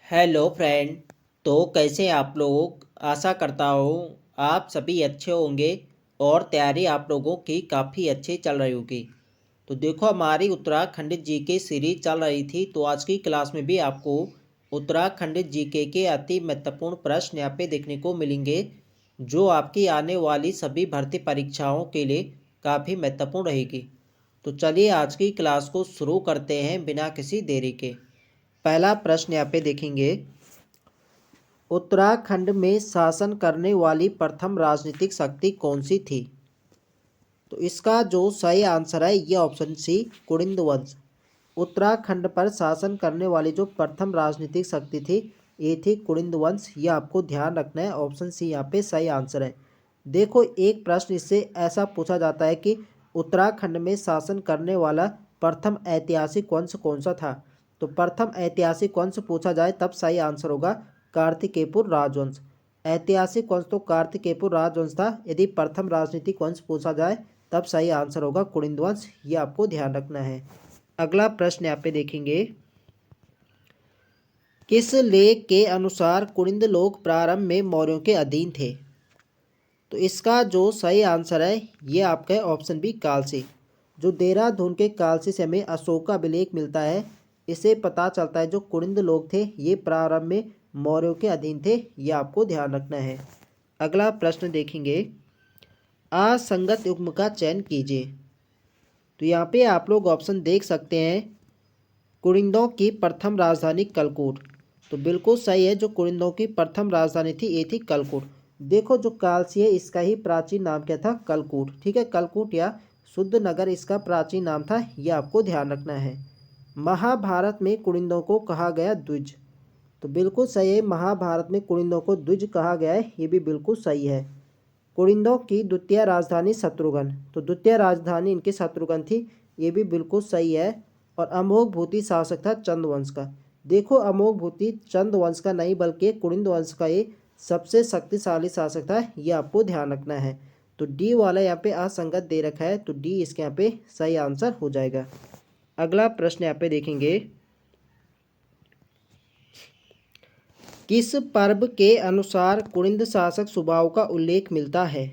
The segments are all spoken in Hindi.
Hello friend. तो कैसे हैं आप लोग। आशा करता हूँ आप सभी अच्छे होंगे और तैयारी आप लोगों की काफ़ी अच्छी चल रही होगी। तो देखो हमारी उत्तराखंड जीके सीरीज चल रही थी, तो आज की क्लास में भी आपको उत्तराखंड जीके के अति महत्वपूर्ण प्रश्न यहाँ पे देखने को मिलेंगे, जो आपकी आने वाली सभी भर्ती परीक्षाओं के लिए काफ़ी महत्वपूर्ण रहेगी। तो चलिए आज की क्लास को शुरू करते हैं बिना किसी देरी के। पहला प्रश्न यहाँ पे देखेंगे, उत्तराखंड में शासन करने वाली प्रथम राजनीतिक शक्ति कौन सी थी। तो इसका जो सही आंसर है ये ऑप्शन सी, कुड़िंद वंश। उत्तराखंड पर शासन करने वाली जो प्रथम राजनीतिक शक्ति थी ये थी कुड़िंद वंश। ये आपको ध्यान रखना है, ऑप्शन सी यहाँ पे सही आंसर है। देखो एक प्रश्न इससे ऐसा पूछा जाता है कि उत्तराखंड में शासन करने वाला प्रथम ऐतिहासिक वंश कौन सा था। तो प्रथम ऐतिहासिक वंश पूछा जाए तब सही आंसर होगा कार्तिकेयपुर राजवंश। ऐतिहासिक वंश तो कार्तिकेयपुर राजवंश था। यदि प्रथम राजनीतिक वंश पूछा जाए तब सही आंसर होगा कुड़िंद वंश। ये आपको ध्यान रखना है। अगला प्रश्न यहाँ पे देखेंगे, किस लेख के अनुसार कुड़िंद लोग प्रारंभ में मौर्यों के अधीन थे। तो इसका जो सही आंसर है ये आपका है ऑप्शन बी, कालसी। जो देहरादून के कालसी से हमें अशोक का अभिलेख मिलता है, इसे पता चलता है जो कुड़िंद लोग थे ये प्रारंभ में मौर्यों के अधीन थे। ये आपको ध्यान रखना है। अगला प्रश्न देखेंगे, असंगत युग्म का चयन कीजिए। तो यहाँ पे आप लोग ऑप्शन देख सकते हैं, कुड़िंदों की प्रथम राजधानी कलकूट। तो बिल्कुल सही है, जो कुड़िंदों की प्रथम राजधानी थी ये थी कलकूट। देखो जो कालसी है इसका ही प्राचीन नाम क्या था, कलकूट। ठीक है, कलकूट या शुद्ध नगर इसका प्राचीन नाम था। ये आपको ध्यान रखना है। महाभारत में कुड़िंदों को कहा गया द्विज। तो बिल्कुल सही है, महाभारत में कुड़िंदों को द्विज कहा गया है। ये भी बिल्कुल सही है। कुड़िंदों की द्वितीय राजधानी शत्रुघ्न। तो द्वितीय राजधानी इनकी शत्रुघ्न थी। ये भी बिल्कुल सही है। और अमोघ भूति शासक था चंद्रवंश का। देखो अमोघ भूति चंद्रवंश का नहीं बल्कि कुड़िंद वंश का ये सबसे शक्तिशाली शासक था। ये आपको ध्यान रखना है। तो डी वाला यहाँ पे असंगत दे रखा है, तो डी इसके यहाँ पे सही आंसर हो जाएगा। अगला प्रश्न यहाँ पे देखेंगे, किस पर्व के अनुसार कुड़िंद शासक स्वभाव का उल्लेख मिलता है।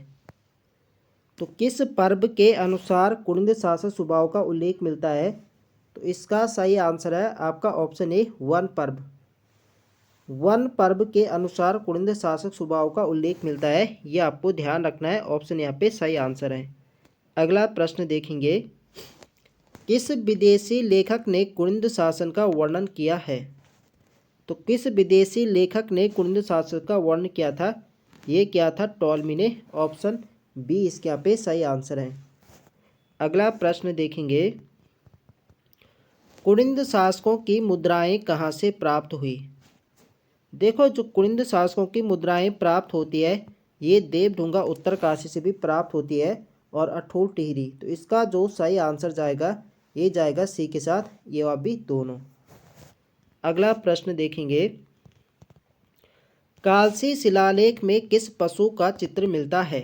तो किस पर्व के अनुसार कुड़िंद शासक स्वभाव का उल्लेख मिलता है। तो इसका सही आंसर है आपका ऑप्शन ए, वन पर्व। वन पर्व के अनुसार कुड़िंद शासक स्वभाव का उल्लेख मिलता है। ये आपको ध्यान रखना है, ऑप्शन यहाँ पे सही आंसर है। अगला प्रश्न देखेंगे, किस विदेशी लेखक ने कुड़िंद शासन का वर्णन किया है। तो किस विदेशी लेखक ने कुड़िंद शासन का वर्णन किया था, ये क्या था, टॉलमी ने। ऑप्शन बी इसके यहाँ पे सही आंसर है। अगला प्रश्न देखेंगे, कुड़िंद शासकों की मुद्राएं कहाँ से प्राप्त हुई। देखो जो कुड़िंद शासकों की मुद्राएं प्राप्त होती है ये देवढुंगा उत्तरकाशी से भी प्राप्त होती है और अठोल टिहरी। तो इसका जो सही आंसर जाएगा ये जाएगा सी के साथ, ये और भी दोनों। अगला प्रश्न देखेंगे, कालसी शिलालेख में किस पशु का चित्र मिलता है।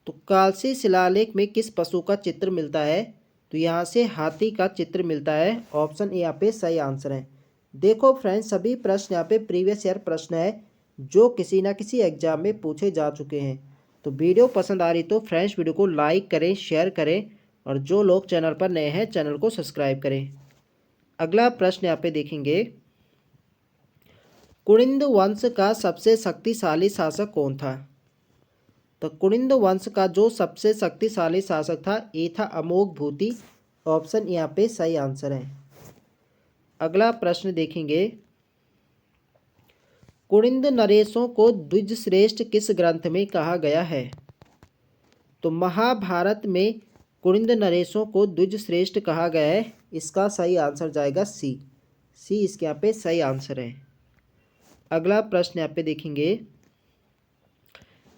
तो कालसी शिलालेख में किस पशु का चित्र मिलता है। तो यहाँ से हाथी का चित्र मिलता है। ऑप्शन ए यहाँ पे सही आंसर है। देखो फ्रेंड्स सभी प्रश्न यहाँ पे प्रीवियस ईयर प्रश्न है जो किसी ना किसी एग्जाम में पूछे जा चुके हैं। तो वीडियो पसंद आ रही तो फ्रेंड्स वीडियो को लाइक करें, शेयर करें और जो लोग चैनल पर नए हैं चैनल को सब्सक्राइब करें। अगला प्रश्न यहाँ पे देखेंगे, कुड़िंद वंश का सबसे शक्तिशाली शासक कौन था। तो कुड़िंद वंश का जो सबसे शक्तिशाली शासक था ये था अमोघ भूति। ऑप्शन यहाँ पे सही आंसर है। अगला प्रश्न देखेंगे, कुड़िंद नरेशों को द्विज श्रेष्ठ किस ग्रंथ में कहा गया है। तो महाभारत में कुड़िंद नरेशों को द्विज श्रेष्ठ कहा गया है। इसका सही आंसर जाएगा सी। सी इसके यहाँ पे सही आंसर है। अगला प्रश्न यहाँ पे देखेंगे,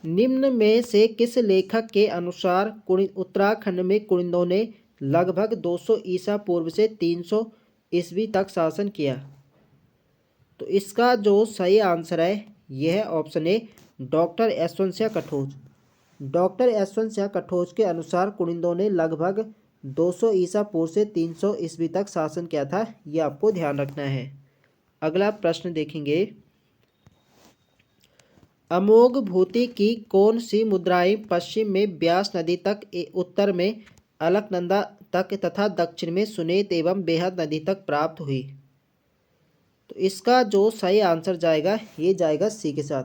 निम्न में से किस लेखक के अनुसार उत्तराखंड में कुड़िंदों ने लगभग 200 ईसा पूर्व से 300 ईस्वी तक शासन किया। तो इसका जो सही आंसर है यह है option A, doctor Yashwant Singh Katoch. Doctor Yashwant Singh Katoch के अनुसार कुड़िंदों ने लगभग 200 ईसा पूर्व से 300 ईस्वी तक शासन किया था। ये आपको ध्यान रखना है। अगला प्रश्न देखेंगे, अमोघ भूति की कौन सी मुद्राएं पश्चिम में ब्यास नदी तक, उत्तर में अलकनंदा तक तथा दक्षिण में सुनेत एवं बेहद नदी तक प्राप्त हुई? तो इसका जो सही आंसर जाएगा ये जाएगा सी के साथ।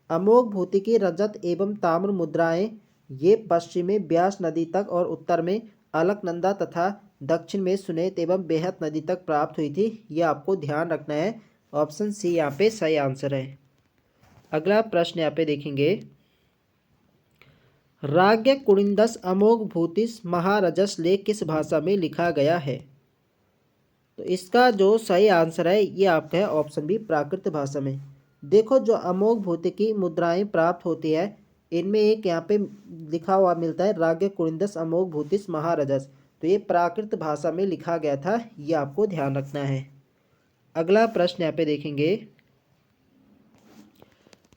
अमोघ भूति की रजत एवं ताम्र मुद्राएं ये पश्चिम में ब्यास नदी तक और उत्तर में अलकनंदा तथा दक्षिण में सुनेत एवं बेहद नदी तक प्राप्त हुई थी। ये आपको ध्यान रखना है। ऑप्शन सी यहाँ पे सही आंसर है। अगला प्रश्न यहाँ पे देखेंगे, राज्ञ कुनिंदस अमोघ भूतिस महारजस लेख किस भाषा में लिखा गया है? तो इसका जो सही आंसर है ये आपका है ऑप्शन बी, प्राकृत भाषा में। देखो, जो अमोघ भूति की मुद्राएं प्राप्त होती है इनमें एक यहाँ पे लिखा हुआ मिलता है राज्ञ कुनिंदस अमोघ भूतिस महारजस, तो ये प्राकृत भाषा में लिखा गया था। ये आपको ध्यान रखना है। अगला प्रश्न यहाँ पे देखेंगे,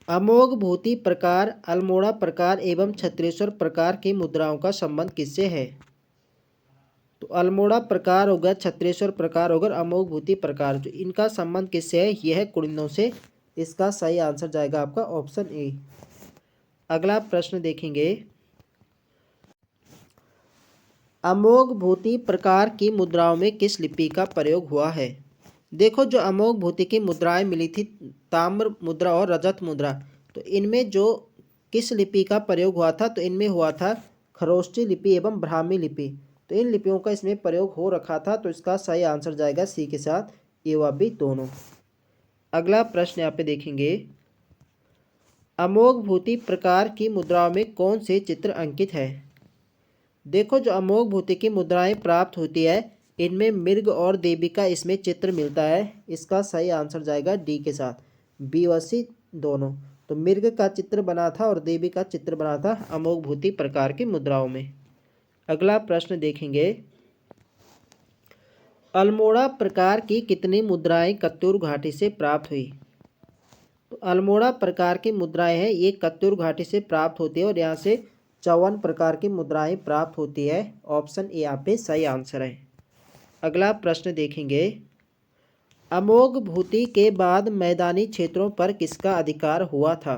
अमोघ भूति प्रकार, अल्मोड़ा प्रकार एवं छत्रेश्वर प्रकार की मुद्राओं का संबंध किससे है? तो अल्मोड़ा प्रकार होगा, छत्रेश्वर प्रकार होगा, अमोघ भूति प्रकार, जो इनका संबंध किससे है? यह है कुनिंदों से। इसका सही आंसर जाएगा आपका ऑप्शन ए। अगला प्रश्न देखेंगे, अमोघ भूति प्रकार की मुद्राओं में किस लिपि का प्रयोग हुआ है? देखो, जो अमोघ भूति की मुद्राएं मिली थी, ताम्र मुद्रा और रजत मुद्रा, तो इनमें जो किस लिपि का प्रयोग हुआ था? तो इनमें हुआ था खरोष्ठी लिपि एवं ब्राह्मी लिपि। तो इन लिपियों का इसमें प्रयोग हो रखा था। तो इसका सही आंसर जाएगा सी के साथ, ए व बी दोनों। अगला प्रश्न यहाँ पे देखेंगे, अमोघ भूति प्रकार की मुद्राओं में कौन से चित्र अंकित है? देखो, जो अमोघ भूति की मुद्राएं प्राप्त होती है इनमें मृग और देवी का इसमें चित्र मिलता है। इसका सही आंसर जाएगा डी के साथ, बी व सी दोनों। तो मृग का चित्र बना था और देवी का चित्र बना था अमोघ भूति प्रकार की मुद्राओं में। अगला प्रश्न देखेंगे, अल्मोड़ा प्रकार की कितनी मुद्राएं कत्यूर घाटी से प्राप्त हुई? तो अल्मोड़ा प्रकार की मुद्राएं हैं ये कत्यूर घाटी से प्राप्त होती है और यहाँ से 54 प्रकार की मुद्राएं प्राप्त होती है। ऑप्शन ए यहाँ पे सही आंसर है। अगला प्रश्न देखेंगे, अमोघ भूति के बाद मैदानी क्षेत्रों पर किसका अधिकार हुआ था?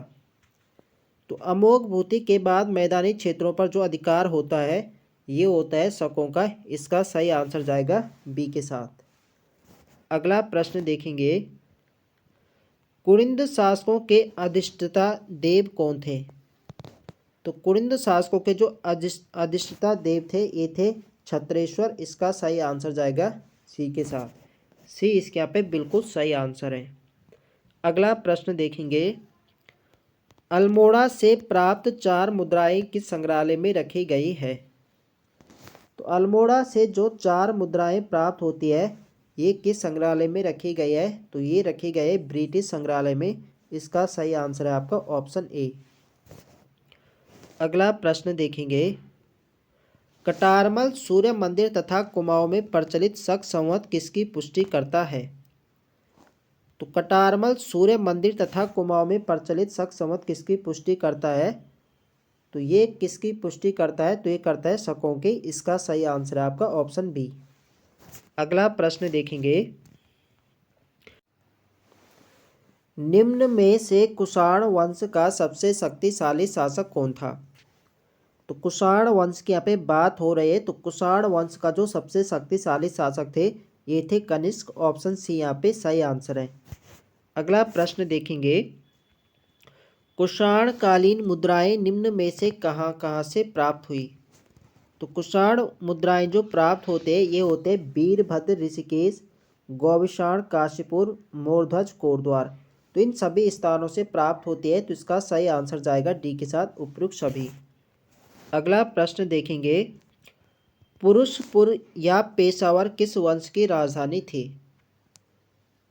तो अमोघ भूति के बाद मैदानी क्षेत्रों पर जो अधिकार होता है ये होता है शकों का। इसका सही आंसर जाएगा बी के साथ। अगला प्रश्न देखेंगे, कुनिंद शासकों के अधिष्ठाता देव कौन थे? तो कुनिंद शासकों के जो अधिष्ठाता देव थे ये थे छत्रेश्वर। इसका सही आंसर जाएगा सी के साथ, सी इसके यहाँ पे बिल्कुल सही आंसर है। अगला प्रश्न देखेंगे, अल्मोड़ा से प्राप्त 4 मुद्राएं किस संग्रहालय में रखी गई है? तो अल्मोड़ा से जो 4 मुद्राएं प्राप्त होती है ये किस संग्रहालय में रखी गई है? तो ये रखी गई है ब्रिटिश संग्रहालय में। इसका सही आंसर है आपका ऑप्शन ए। अगला प्रश्न देखेंगे, कटारमल सूर्य मंदिर तथा कुमाऊं में प्रचलित शक संवत किसकी पुष्टि करता है? तो कटारमल सूर्य मंदिर तथा कुमाऊं में प्रचलित शक संवत किसकी पुष्टि करता है? तो ये किसकी पुष्टि करता है? तो ये करता है शकों की। इसका सही आंसर है आपका ऑप्शन बी। अगला प्रश्न देखेंगे, निम्न में से कुषाण वंश का सबसे शक्तिशाली शासक कौन था? तो कुषाण वंश की यहाँ पे बात हो रही है। तो कुषाण वंश का जो सबसे शक्तिशाली शासक थे ये थे कनिष्क। ऑप्शन सी यहाँ पे सही आंसर है। अगला प्रश्न देखेंगे, कुषाण कालीन मुद्राएं निम्न में से कहाँ कहाँ से प्राप्त हुई? तो कुषाण मुद्राएं जो प्राप्त होते हैं ये होते हैं वीरभद्र, ऋषिकेश, गौविषाण, काशीपुर, मोरध्वज, कोटद्वार। तो इन सभी स्थानों से प्राप्त होती है। तो इसका सही आंसर जाएगा डी के साथ, उपयुक्त सभी। अगला प्रश्न देखेंगे, पुरुषपुर या पेशावर किस वंश की राजधानी थी?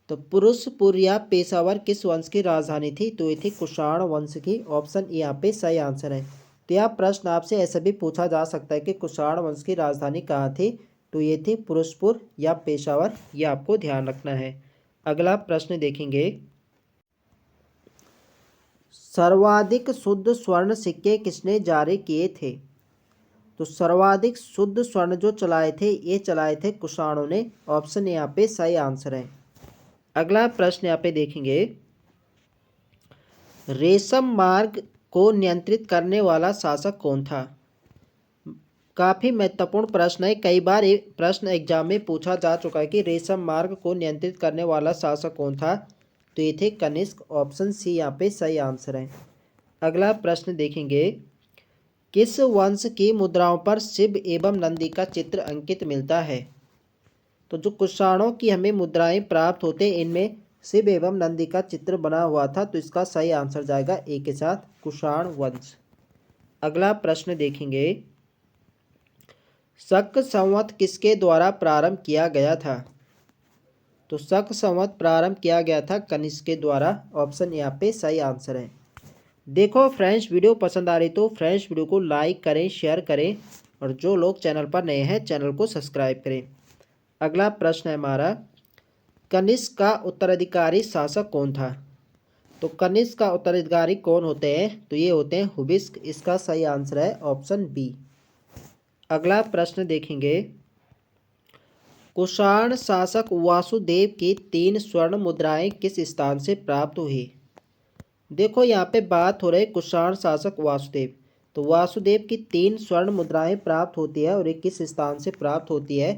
तो पुरुषपुर या पेशावर किस वंश की राजधानी थी? तो ये थी कुषाण वंश की। ऑप्शन ए यहाँ पे सही आंसर है। तो यह प्रश्न आपसे ऐसा भी पूछा जा सकता है कि कुषाण वंश की राजधानी कहाँ थी? तो ये थी पुरुषपुर या पेशावर। ये आपको ध्यान रखना है। अगला प्रश्न देखेंगे, सर्वाधिक शुद्ध स्वर्ण सिक्के किसने जारी किए थे? तो सर्वाधिक शुद्ध स्वर्ण जो चलाए थे ये चलाए थे कुषाणों ने। ऑप्शन यहाँ पे सही आंसर है। अगला प्रश्न यहाँ पे देखेंगे, रेशम मार्ग को नियंत्रित करने वाला शासक कौन था। काफ़ी महत्वपूर्ण प्रश्न है, कई बार ये प्रश्न एग्जाम में पूछा जा चुका है कि रेशम मार्ग को नियंत्रित करने वाला शासक कौन था। तो ये थे कनिष्क, ऑप्शन सी यहाँ पे सही आंसर है। अगला प्रश्न देखेंगे, किस वंश की मुद्राओं पर शिव एवं नंदी का चित्र अंकित मिलता है। तो जो कुषाणों की हमें मुद्राएं प्राप्त होते हैं इनमें शिव एवं नंदी का चित्र बना हुआ था, तो इसका सही आंसर जाएगा ए के साथ, कुषाण वंश। अगला प्रश्न देखेंगे, शक संवत किसके द्वारा प्रारंभ किया गया था। तो शक संवत प्रारंभ किया गया था कनिष्क के द्वारा, ऑप्शन यहाँ पे सही आंसर है। देखो फ्रेंड्स, वीडियो पसंद आ रही तो फ्रेंड्स वीडियो को लाइक करें, शेयर करें, और जो लोग चैनल पर नए हैं चैनल को सब्सक्राइब करें। अगला प्रश्न है हमारा, कनिष्क का उत्तराधिकारी शासक कौन था। तो कनिष्क का उत्तराधिकारी कौन होते हैं, तो ये होते हैं हुबिस्क, इसका सही आंसर है ऑप्शन बी। अगला प्रश्न देखेंगे, कुषाण शासक वासुदेव की 3 स्वर्ण मुद्राएं किस स्थान से प्राप्त हुई। देखो यहाँ पे बात हो रही है कुषाण शासक वासुदेव, तो वासुदेव की 3 स्वर्ण मुद्राएं प्राप्त होती है और ये किस स्थान से प्राप्त होती है,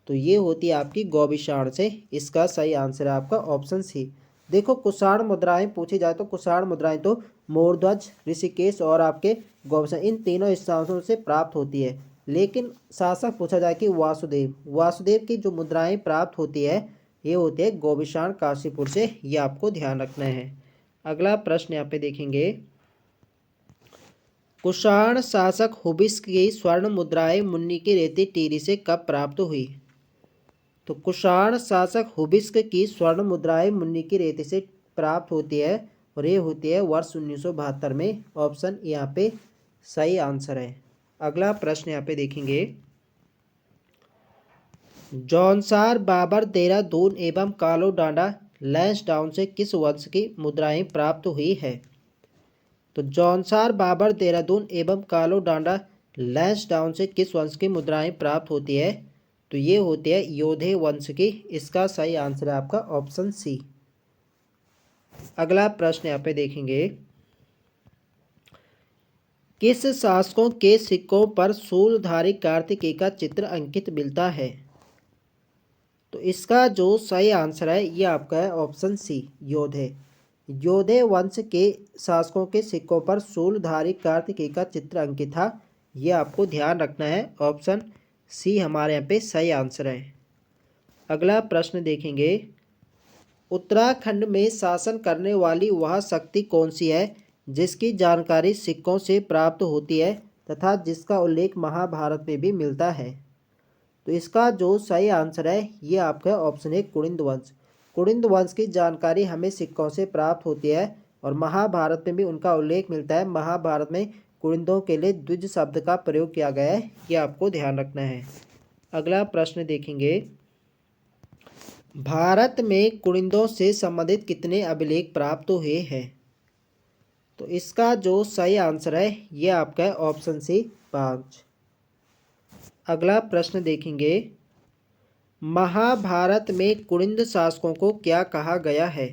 तो ये होती है आपकी गौबिषाण से, इसका सही आंसर है आपका ऑप्शन सी। देखो कुषाण मुद्राएं पूछी जाए तो कुषाण मुद्राएं तो मोरध्वज, ऋषिकेश और आपके गौबिषाण, इन तीनों स्थानों से प्राप्त होती है। लेकिन शासक पूछा जाए कि वासुदेव, वासुदेव की जो मुद्राएं प्राप्त होती है ये होती है गौबिषाण काशीपुर से, ये आपको ध्यान रखना है। अगला प्रश्न यहाँ पे देखेंगे, कुषाण शासक हुबिस्क की स्वर्ण मुद्राएं मुन्नी की रेती टिहरी से कब प्राप्त हुई। तो कुषाण शासक हुबिस्क की स्वर्ण मुद्राएं मुन्नी की रेती से प्राप्त होती है और ये होती है वर्ष 1972 में, ऑप्शन यहाँ पे सही आंसर है। अगला प्रश्न यहाँ पे देखेंगे, जौनसार, बाबर, देहरादून एवं कालो डांडा लैंसडाउन से किस वंश की मुद्राएं प्राप्त हुई है। तो जौनसार, बाबर, देहरादून एवं कालो डांडा लैंसडाउन से किस वंश की मुद्राएं प्राप्त होती है, तो ये होती है योधे वंश की, इसका सही आंसर है आपका ऑप्शन सी। अगला प्रश्न यहाँ पे देखेंगे, किस शासकों के सिक्कों पर शूलधारी कार्तिकेय का चित्र अंकित मिलता है। तो इसका जो सही आंसर है ये आपका है ऑप्शन सी, योधे। योधे वंश के शासकों के सिक्कों पर शूलधारी कार्तिकेय का चित्र अंकित था, ये आपको ध्यान रखना है, ऑप्शन सी हमारे यहाँ पे सही आंसर है। अगला प्रश्न देखेंगे, उत्तराखंड में शासन करने वाली वह शक्ति कौन सी है जिसकी जानकारी सिक्कों से प्राप्त होती है तथा जिसका उल्लेख महाभारत में भी मिलता है। तो इसका जो सही आंसर है ये आपका ऑप्शन है कुड़िंद वंश। कुड़िंद वंश की जानकारी हमें सिक्कों से प्राप्त होती है और महाभारत में भी उनका उल्लेख मिलता है। महाभारत में कुड़िंदों के लिए द्विज शब्द का प्रयोग किया गया है, ये आपको ध्यान रखना है। अगला प्रश्न देखेंगे, भारत में कुड़िंदों से संबंधित कितने अभिलेख प्राप्त हुए हैं। तो इसका जो सही आंसर है ये आपका है ऑप्शन सी, 5। अगला प्रश्न देखेंगे, महाभारत में कुड़िंद शासकों को क्या कहा गया है।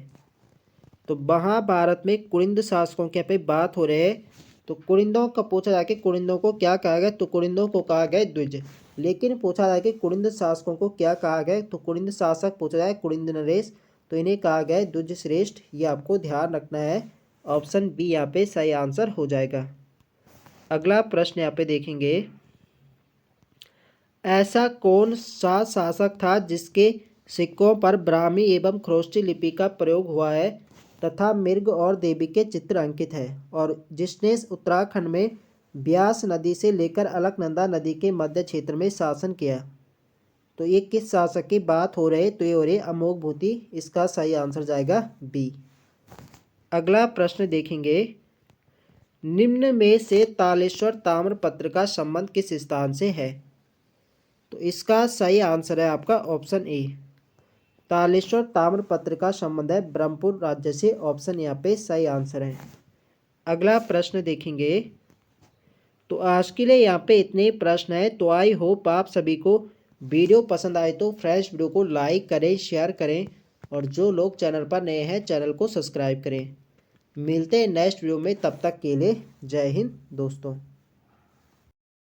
तो महाभारत में कुड़िंद शासकों के यहाँ पे बात हो रही है, तो कुड़िंदों का पूछा जाए कि कुड़िंदों को क्या कहा गया, तो कुड़िंदों को कहा गया द्विज। लेकिन पूछा जाए कि कुड़िंद शासकों को क्या कहा गया, तो कुड़िंद शासक पूछा जाए कुड़िंद नरेश, तो इन्हें कहा गया द्विज श्रेष्ठ, ये आपको ध्यान रखना है, ऑप्शन बी यहाँ पे सही आंसर हो जाएगा। अगला प्रश्न यहाँ पे देखेंगे, ऐसा कौन सा शासक था जिसके सिक्कों पर ब्राह्मी एवं खरोष्टी लिपि का प्रयोग हुआ है तथा मृग और देवी के चित्र अंकित है और जिसने उत्तराखंड में ब्यास नदी से लेकर अलकनंदा नदी के मध्य क्षेत्र में शासन किया। तो ये किस शासक की बात हो रही है, तो ये हो रही है अमोघभूति, इसका सही आंसर जाएगा बी। अगला प्रश्न देखेंगे, निम्न में से तालेश्वर ताम्रपत्र का संबंध किस स्थान से है। तो इसका सही आंसर है आपका ऑप्शन ए, तालेश्वर ताम्रपत्र का संबंध है ब्रह्मपुर राज्य से, ऑप्शन यहाँ पे सही आंसर है। अगला प्रश्न देखेंगे, तो आज के लिए यहाँ पे इतने प्रश्न है। तो आई होप आप सभी को वीडियो पसंद आए तो फ्रेंड्स वीडियो को लाइक करें, शेयर करें और जो लोग चैनल पर नए हैं चैनल को सब्सक्राइब करें। मिलते हैं नेक्स्ट वीडियो में, तब तक के लिए जय हिंद दोस्तों।